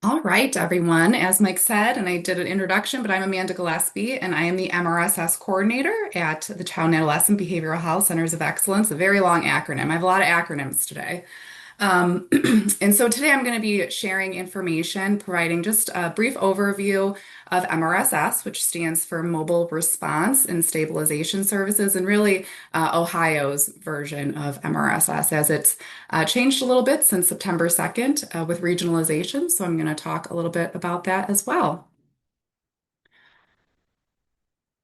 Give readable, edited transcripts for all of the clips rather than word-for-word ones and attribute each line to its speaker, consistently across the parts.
Speaker 1: All right, everyone. As Mike said, and I did an introduction, but I'm Amanda Gillespie, and I am the MRSS coordinator at the Child and Adolescent Behavioral Health Centers of Excellence, a very long acronym. I have a lot of acronyms today. Um, and so today I'm going to be sharing information, providing just a brief overview of MRSS, which stands for Mobile Response and Stabilization Services, and really Ohio's version of MRSS as it's changed a little bit since September 2nd with regionalization. So I'm going to talk a little bit about that as well.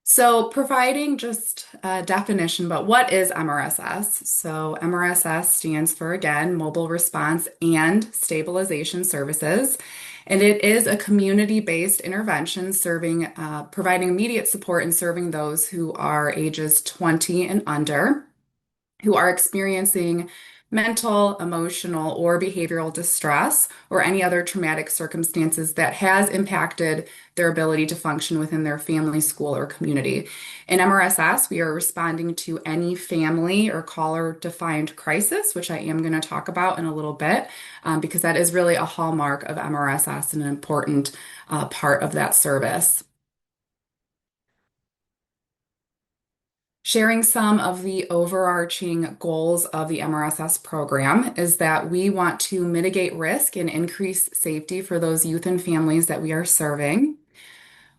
Speaker 1: So, providing just a definition, but what is MRSS? So, MRSS stands for, again, Mobile Response and Stabilization Services. And it is a community-based intervention providing immediate support and serving those who are ages 20 and under who are experiencing mental, emotional, or behavioral distress or any other traumatic circumstances that has impacted their ability to function within their family, school, or community. In MRSS, we are responding to any family or caller-defined crisis, which I am going to talk about in a little bit, because that is really a hallmark of MRSS and an important part of that service. Sharing some of the overarching goals of the MRSS program is that we want to mitigate risk and increase safety for those youth and families that we are serving.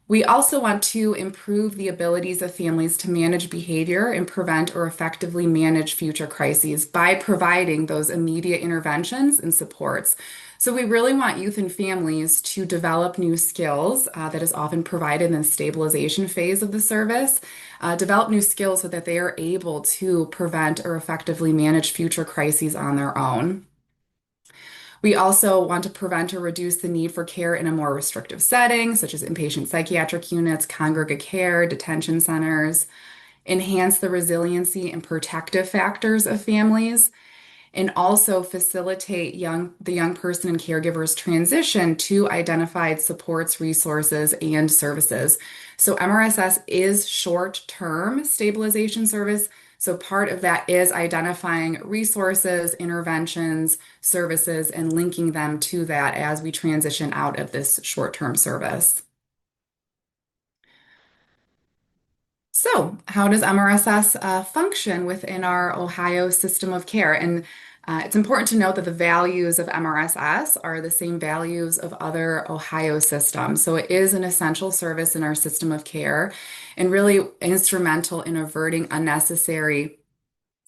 Speaker 1: We also want to improve the abilities of families to manage behavior and prevent or effectively manage future crises by providing those immediate interventions and supports. So, we really want youth and families to develop new skills that is often provided in the stabilization phase of the service, develop new skills so that they are able to prevent or effectively manage future crises on their own. We also want to prevent or reduce the need for care in a more restrictive setting, such as inpatient psychiatric units, congregate care, detention centers, enhance the resiliency and protective factors of families, and also facilitate the young person and caregiver's transition to identified supports, resources, and services. So MRSS is short-term stabilization service. So part of that is identifying resources, interventions, services, and linking them to that as we transition out of this short-term service. So, how does MRSS function within our Ohio system of care? And it's important to note that the values of MRSS are the same values of other Ohio systems. So, it is an essential service in our system of care and really instrumental in averting unnecessary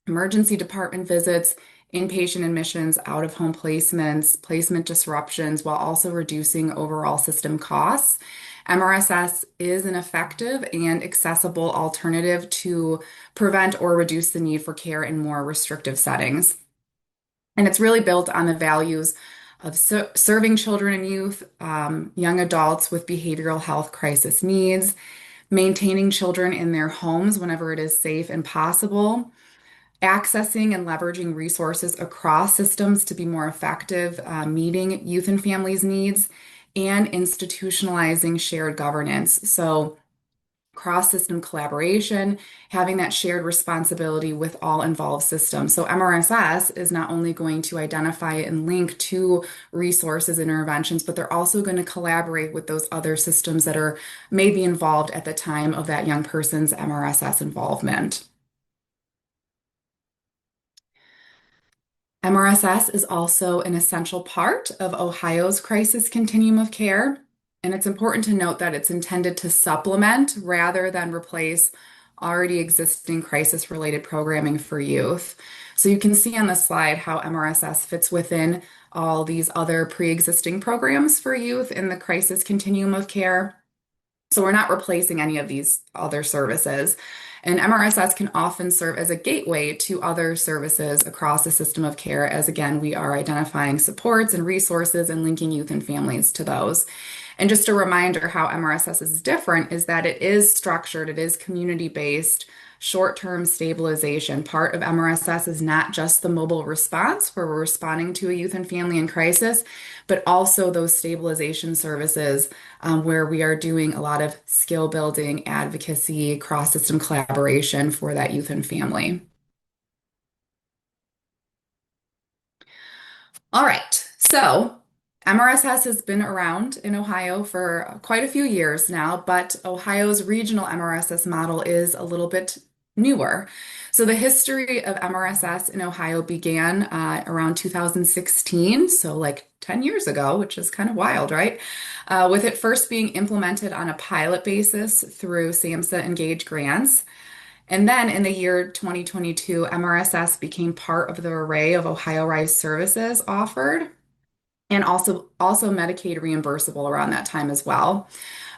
Speaker 1: emergency department visits, inpatient admissions, out of home placements, placement disruptions, while also reducing overall system costs. MRSS is an effective and accessible alternative to prevent or reduce the need for care in more restrictive settings. And it's really built on the values of serving children and youth, young adults with behavioral health crisis needs, maintaining children in their homes whenever it is safe and possible, accessing and leveraging resources across systems to be more effective, meeting youth and families' needs, and institutionalizing shared governance. So, cross system collaboration, having that shared responsibility with all involved systems. So, MRSS is not only going to identify and link to resources and interventions, but they're also going to collaborate with those other systems that are maybe involved at the time of that young person's MRSS involvement. MRSS is also an essential part of Ohio's crisis continuum of care, and it's important to note that it's intended to supplement rather than replace already existing crisis-related programming for youth. So you can see on the slide how MRSS fits within all these other pre-existing programs for youth in the crisis continuum of care. So we're not replacing any of these other services. And MRSS can often serve as a gateway to other services across the system of care, as again, we are identifying supports and resources and linking youth and families to those. And just a reminder how MRSS is different is that it is structured, it is community-based, short-term stabilization. Part of MRSS is not just the mobile response where we're responding to a youth and family in crisis, but also those stabilization services where we are doing a lot of skill building, advocacy, cross-system collaboration for that youth and family. All right, so MRSS has been around in Ohio for quite a few years now, but Ohio's regional MRSS model is a little bit newer. So the history of MRSS in Ohio began around 2016, so like 10 years ago, which is kind of wild, right? With it first being implemented on a pilot basis through SAMHSA Engage grants. And then in the year 2022, MRSS became part of the array of Ohio Rise services offered and also Medicaid reimbursable around that time as well.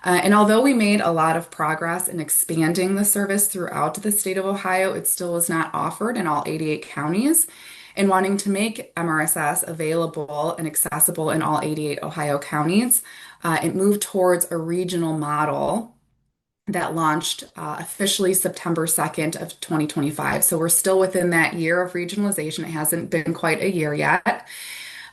Speaker 1: And although we made a lot of progress in expanding the service throughout the state of Ohio, it still was not offered in all 88 counties. And wanting to make MRSS available and accessible in all 88 Ohio counties, it moved towards a regional model that launched officially September 2nd of 2025. So we're still within that year of regionalization. It hasn't been quite a year yet.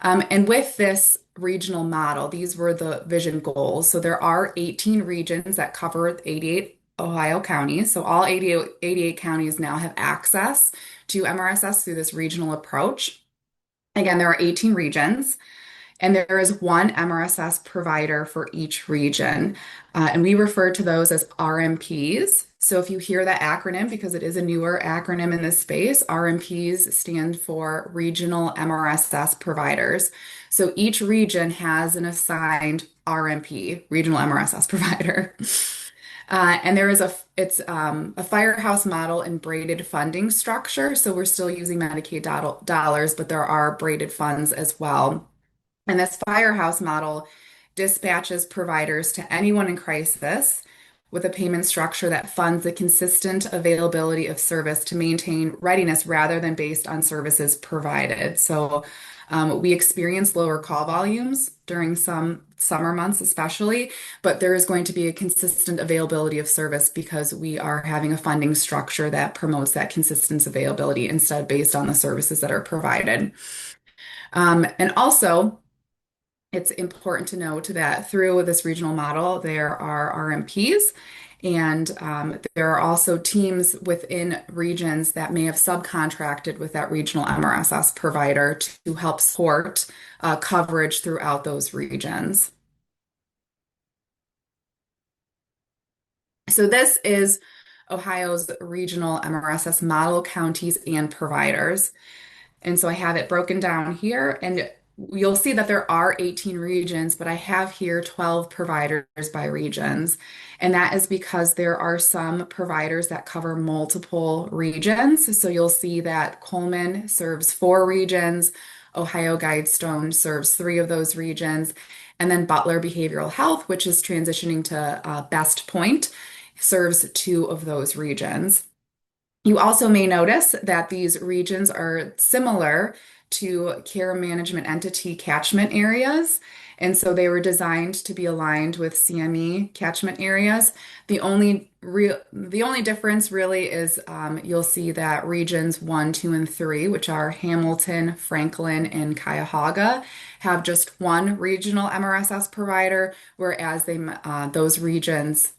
Speaker 1: And with this regional model, these were the vision goals. So there are 18 regions that cover 88 Ohio counties. So all 88 counties now have access to MRSS through this regional approach. Again, there are 18 regions. And there is one MRSS provider for each region. And we refer to those as RMPs. So if you hear that acronym, because it is a newer acronym in this space, RMPs stand for Regional MRSS Providers. So each region has an assigned RMP, Regional MRSS Provider. And there is a firehouse model and braided funding structure. So we're still using Medicaid dollars, but there are braided funds as well. And this firehouse model dispatches providers to anyone in crisis with a payment structure that funds the consistent availability of service to maintain readiness rather than based on services provided. So we experience lower call volumes during some summer months, especially, but there is going to be a consistent availability of service because we are having a funding structure that promotes that consistent availability instead based on the services that are provided. And also, it's important to note that through this regional model, there are RMPs, and there are also teams within regions that may have subcontracted with that regional MRSS provider to help support coverage throughout those regions. So this is Ohio's regional MRSS model counties and providers. And so I have it broken down here, and you'll see that there are 18 regions, but I have here 12 providers by regions. And that is because there are some providers that cover multiple regions. So you'll see that Coleman serves 4 regions, Ohio Guidestone serves 3 of those regions, and then Butler Behavioral Health, which is transitioning to Best Point, serves 2 of those regions. You also may notice that these regions are similar to care management entity catchment areas. And so they were designed to be aligned with CME catchment areas. The only difference really is you'll see that regions 1, 2, and 3, which are Hamilton, Franklin, and Cuyahoga, have just one regional MRSS provider, whereas those regions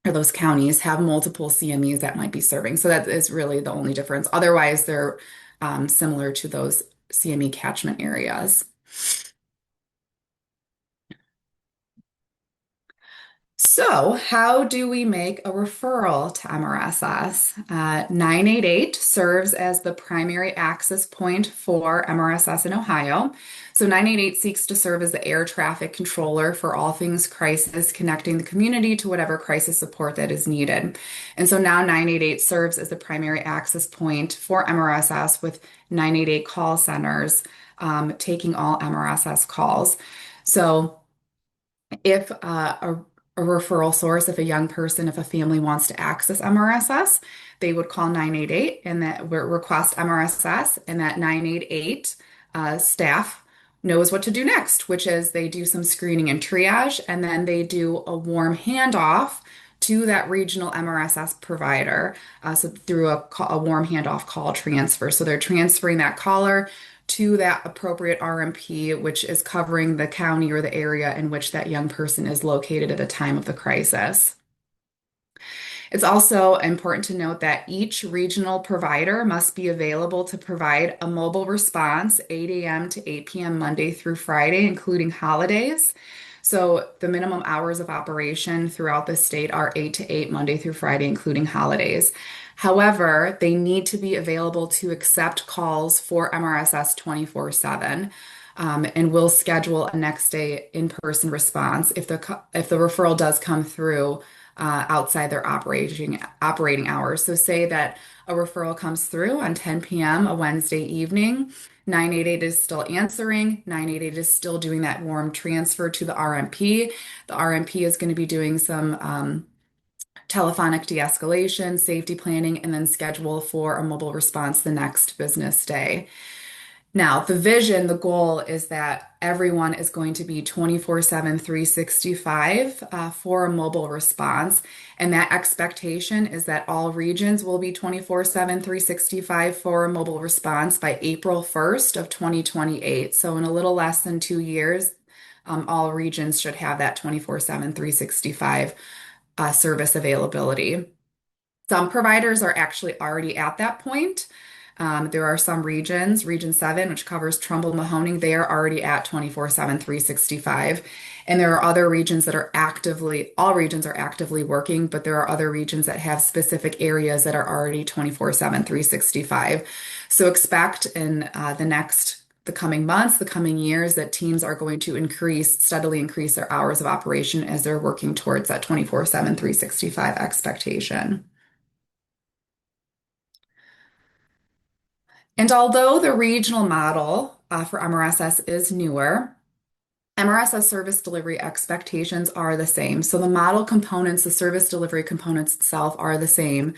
Speaker 1: or those counties have multiple CMEs that might be serving. So that is really the only difference. Otherwise, they're similar to those CME catchment areas. So, how do we make a referral to MRSS? 988 serves as the primary access point for MRSS in Ohio. So, 988 seeks to serve as the air traffic controller for all things crisis, connecting the community to whatever crisis support that is needed. And so now 988 serves as the primary access point for MRSS with 988 call centers taking all MRSS calls. So, if a referral source, if a young person, if a family wants to access MRSS, they would call 988 and that would request MRSS, and that 988 staff knows what to do next, which is they do some screening and triage, and then they do a warm handoff to that regional MRSS provider. So through a warm handoff call transfer. So they're transferring that caller to that appropriate RMP, which is covering the county or the area in which that young person is located at the time of the crisis. It's also important to note that each regional provider must be available to provide a mobile response 8 a.m. to 8 p.m. Monday through Friday, including holidays. So the minimum hours of operation throughout the state are 8 to 8 Monday through Friday, including holidays. However, they need to be available to accept calls for MRSS 24/7. And we'll schedule a next day in-person response if the referral does come through outside their operating hours. So say that a referral comes through on 10 p.m. a Wednesday evening. 988 is still answering. 988 is still doing that warm transfer to the RMP. The RMP is going to be doing some telephonic de-escalation, safety planning, and then schedule for a mobile response the next business day. Now, the goal is that everyone is going to be 24/7, 365 for a mobile response. And that expectation is that all regions will be 24/7, 365 for a mobile response by April 1st of 2028. So in a little less than 2 years, all regions should have that 24/7, 365 service availability. Some providers are actually already at that point. There are some regions, Region 7, which covers Trumbull-Mahoning, they are already at 24/7, 365. And there are other regions that are all regions are actively working, but there are other regions that have specific areas that are already 24/7, 365. So expect in the coming months, the coming years, that teams are going to steadily increase their hours of operation as they're working towards that 24/7, 365 expectation. And although the regional model for MRSS is newer, MRSS service delivery expectations are the same. So the model components, the service delivery components itself are the same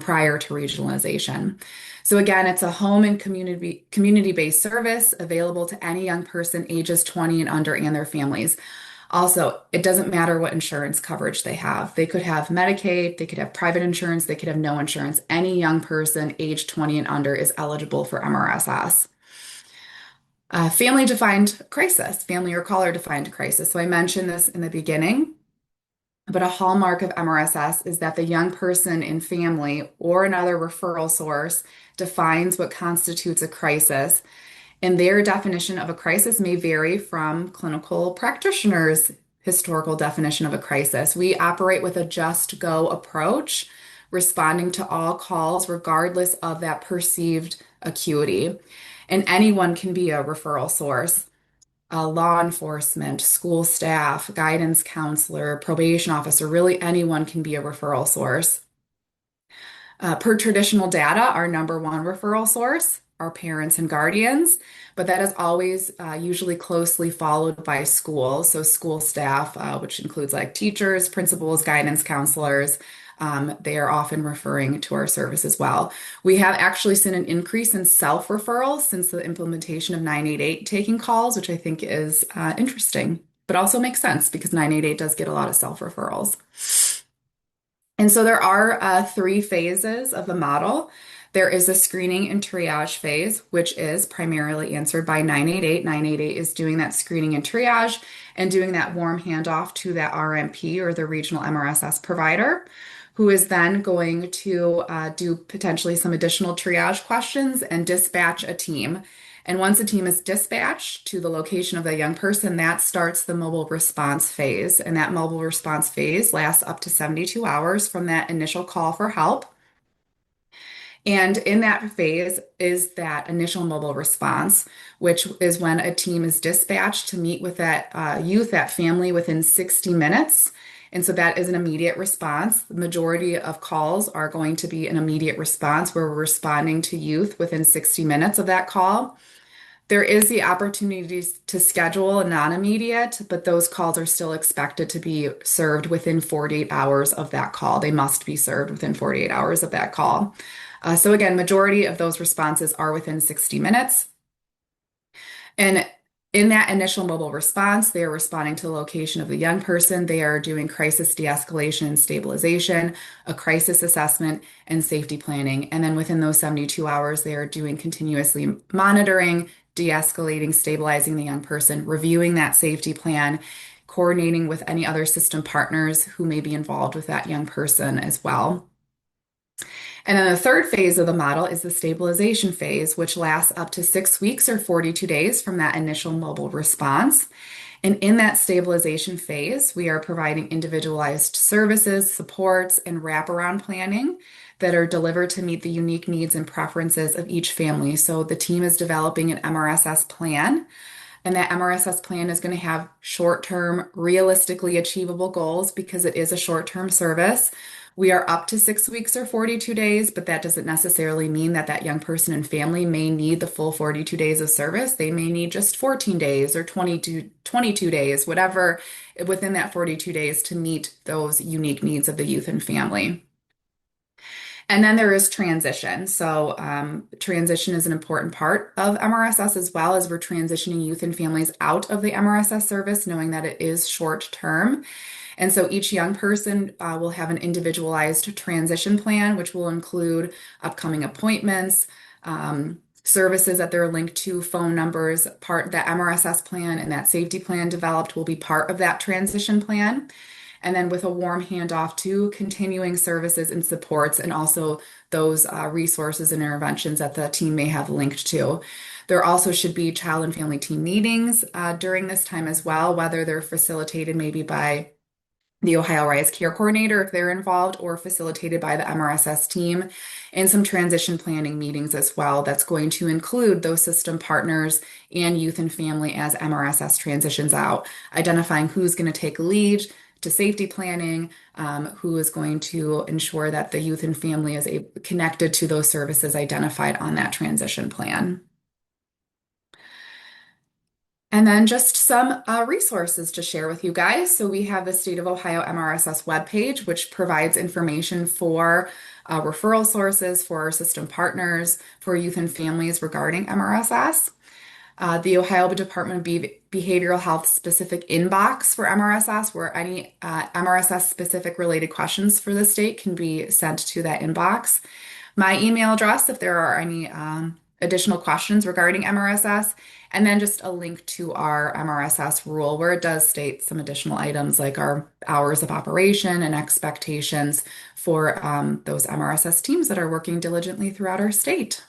Speaker 1: prior to regionalization. So again, it's a home and community-based service available to any young person ages 20 and under and their families. Also, it doesn't matter what insurance coverage they have. They could have Medicaid, they could have private insurance, they could have no insurance. Any young person age 20 and under is eligible for MRSS. Family defined crisis, family or caller defined crisis. So I mentioned this in the beginning, but a hallmark of MRSS is that the young person in family or another referral source defines what constitutes a crisis, and their definition of a crisis may vary from clinical practitioners' historical definition of a crisis. We operate with a just go approach, responding to all calls regardless of that perceived acuity. And anyone can be a referral source. Law enforcement, school staff, guidance counselor, probation officer, really anyone can be a referral source. Per traditional data, our number one referral source are parents and guardians, but that is always usually closely followed by school. So school staff, which includes like teachers, principals, guidance counselors, they are often referring to our service as well. We have actually seen an increase in self-referrals since the implementation of 988 taking calls, which I think is interesting, but also makes sense because 988 does get a lot of self-referrals. And so there are three phases of the model. There is a screening and triage phase, which is primarily answered by 988. 988 is doing that screening and triage and doing that warm handoff to that RMP or the regional MRSS provider, who is then going to do potentially some additional triage questions and dispatch a team. And once a team is dispatched to the location of the young person, that starts the mobile response phase. And that mobile response phase lasts up to 72 hours from that initial call for help. And in that phase is that initial mobile response, which is when a team is dispatched to meet with that youth, that family within 60 minutes. And so that is an immediate response. The majority of calls are going to be an immediate response where we're responding to youth within 60 minutes of that call. There is the opportunity to schedule a non-immediate, but those calls are still expected to be served within 48 hours of that call. They must be served within 48 hours of that call. So again, majority of those responses are within 60 minutes. And in that initial mobile response, they are responding to the location of the young person. They are doing crisis de-escalation and stabilization, a crisis assessment, and safety planning. And then within those 72 hours, they are doing continuously monitoring, de-escalating, stabilizing the young person, reviewing that safety plan, coordinating with any other system partners who may be involved with that young person as well. And then the third phase of the model is the stabilization phase, which lasts up to 6 weeks or 42 days from that initial mobile response. And in that stabilization phase, we are providing individualized services, supports, and wraparound planning that are delivered to meet the unique needs and preferences of each family. So the team is developing an MRSS plan, and that MRSS plan is going to have short-term, realistically achievable goals because it is a short-term service. We are up to 6 weeks or 42 days, but that doesn't necessarily mean that that young person and family may need the full 42 days of service. They may need just 14 days or 22 days, whatever within that 42 days to meet those unique needs of the youth and family. And then there is transition. So, transition is an important part of MRSS as well as we're transitioning youth and families out of the MRSS service, knowing that it is short term. And so each young person will have an individualized transition plan, which will include upcoming appointments, services that they're linked to, phone numbers. Part that MRSS plan and that safety plan developed will be part of that transition plan. And then with a warm handoff to continuing services and supports, and also those resources and interventions that the team may have linked to. There also should be child and family team meetings during this time as well, whether they're facilitated maybe by the Ohio Rise Care Coordinator if they're involved, or facilitated by the MRSS team, and some transition planning meetings as well. That's going to include those system partners and youth and family as MRSS transitions out, identifying who's going to take lead to safety planning, who is going to ensure that the youth and family is connected to those services identified on that transition plan. And then just some resources to share with you guys. So we have the State of Ohio MRSS webpage, which provides information for referral sources for our system partners, for youth and families regarding MRSS. The Ohio Department of Behavioral Health specific inbox for MRSS, where any MRSS specific related questions for the state can be sent to that inbox. My email address, if there are any additional questions regarding MRSS, and then just a link to our MRSS rule where it does state some additional items like our hours of operation and expectations for those MRSS teams that are working diligently throughout our state.